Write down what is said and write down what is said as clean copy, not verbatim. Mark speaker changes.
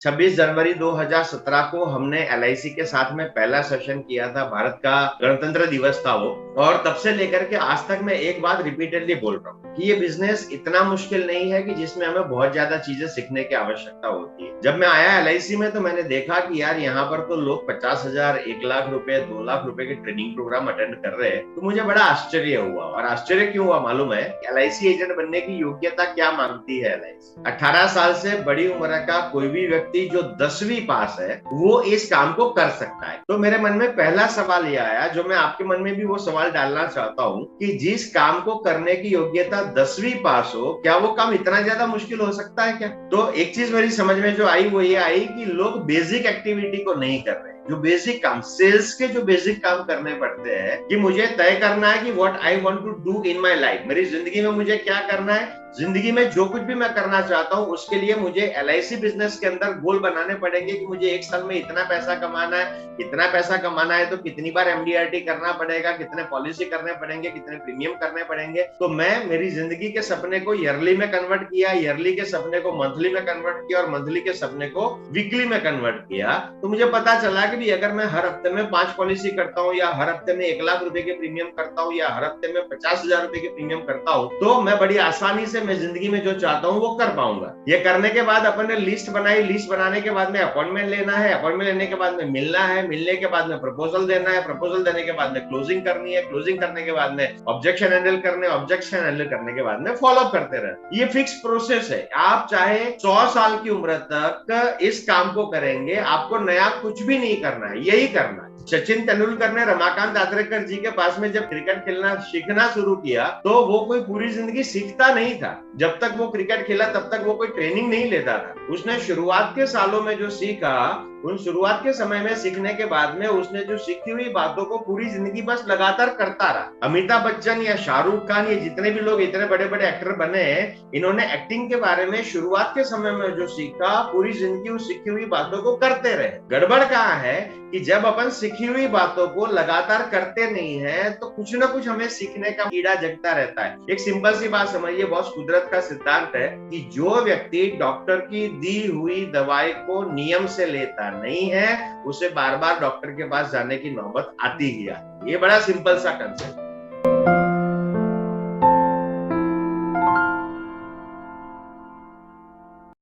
Speaker 1: 26 जनवरी 2017 को हमने एलआईसी के साथ में पहला सेशन किया था। भारत का गणतंत्र दिवस था वो। और तब से लेकर के आज तक मैं एक बात रिपीटेडली बोल रहा हूँ कि ये बिजनेस इतना मुश्किल नहीं है कि जिसमें हमें बहुत ज्यादा चीजें सीखने की आवश्यकता होती है। जब मैं आया एलआईसी में तो मैंने देखा कि यार यहाँ पर तो लोग 50,000, 1 लाख रुपए, 2 लाख रुपए के ट्रेनिंग प्रोग्राम अटेंड कर रहे हैं। तो मुझे बड़ा आश्चर्य हुआ। और आश्चर्य क्यों हुआ मालूम है? एलआईसी एजेंट बनने की योग्यता क्या मांगती है एलआईसी? 18 साल से बड़ी उम्र का कोई भी व्यक्ति जो 10वीं पास है वो इस काम को कर सकता है। तो मेरे मन में पहला सवाल ये आया, जो मैं आपके मन में भी वो सवाल डालना चाहता हूँ, कि जिस काम को करने की योग्यता 10वीं पास हो, क्या वो काम इतना ज्यादा मुश्किल हो सकता है क्या? तो एक चीज मेरी समझ में जो आई वो ये आई कि लोग बेसिक एक्टिविटी को नहीं कर रहे। जो बेसिक काम, सेल्स के जो बेसिक काम करने पड़ते हैं कि मुझे तय करना है कि what I want to do in my life, मेरी जिंदगी में मुझे क्या करना है, जिंदगी में जो कुछ भी मैं करना चाहता हूं उसके लिए मुझे एलआईसी बिजनेस के अंदर गोल बनाने पड़ेंगे कि मुझे एक साल में इतना पैसा कमाना है। इतना पैसा कमाना है तो कितनी बार एमडीआरटी करना पड़ेगा, कितने पॉलिसी करने पड़ेंगे, कितने प्रीमियम करने पड़ेंगे। तो मैं मेरी जिंदगी के सपने को ईयरली में कन्वर्ट किया, ईयरली के सपने को मंथली में कन्वर्ट किया और मंथली के सपने को वीकली में कन्वर्ट किया। तो मुझे पता चला कि भी अगर मैं हर हफ्ते में 5 पॉलिसी करता हूँ, या हर हफ्ते में 1 लाख रुपए के प्रीमियम करता हूँ, या हर हफ्ते में 50,000 रुपए के प्रीमियम करता हूँ, तो मैं बड़ी आसानी से मैं जिंदगी में जो चाहता हूँ वो कर पाऊंगा। ये करने के बाद अपन ने लिस्ट बनाई। लिस्ट बनाने के बाद में अपॉइंटमेंट लेना है, अपॉइंटमेंट लेने के बाद में मिलना है, मिलने के बाद में प्रपोजल देना है, प्रपोजल देने के बाद में क्लोजिंग करनी है, क्लोजिंग करने के बाद में ऑब्जेक्शन हैंडल करने, ऑब्जेक्शन हैंडल करने के बाद में फॉलो अप करते रहे। ये फिक्स प्रोसेस है। आप चाहे 100 साल की उम्र तक इस काम को करेंगे, आपको नया कुछ भी नहीं करना है, यही करना है। सचिन तेंदुलकर ने रमाकांत आचरेकर जी के पास में जब क्रिकेट खेलना सीखना शुरू किया तो वो कोई पूरी जिंदगी सीखता नहीं था। जब तक वो क्रिकेट खेला तब तक वो कोई ट्रेनिंग नहीं लेता था। उसने शुरुआत के सालों में जो सीखा, उन शुरुआत के समय में सीखने के बाद में उसने जो सीखी हुई बातों को पूरी जिंदगी बस लगातार करता रहा। अमिताभ बच्चन या शाहरुख खान, ये जितने भी लोग इतने बड़े बड़े एक्टर बने हैं, इन्होंने एक्टिंग के बारे में शुरुआत के समय में जो सीखा, पूरी जिंदगी उस सीखी हुई बातों को करते रहे। गड़बड़ कहाँ है कि जब अपन सीखी हुई बातों को लगातार करते नहीं है तो कुछ ना कुछ हमें सीखने का कीड़ा जगता रहता है। एक सिंपल सी बात समझिए, बहुत कुदरत का सिद्धांत है कि जो व्यक्ति डॉक्टर की दी हुई दवाई को नियम से लेता नहीं है, उसे बार बार डॉक्टर के पास जाने की नौबत आती ही आती है। ये बड़ा सिंपल सा कंसेप्ट।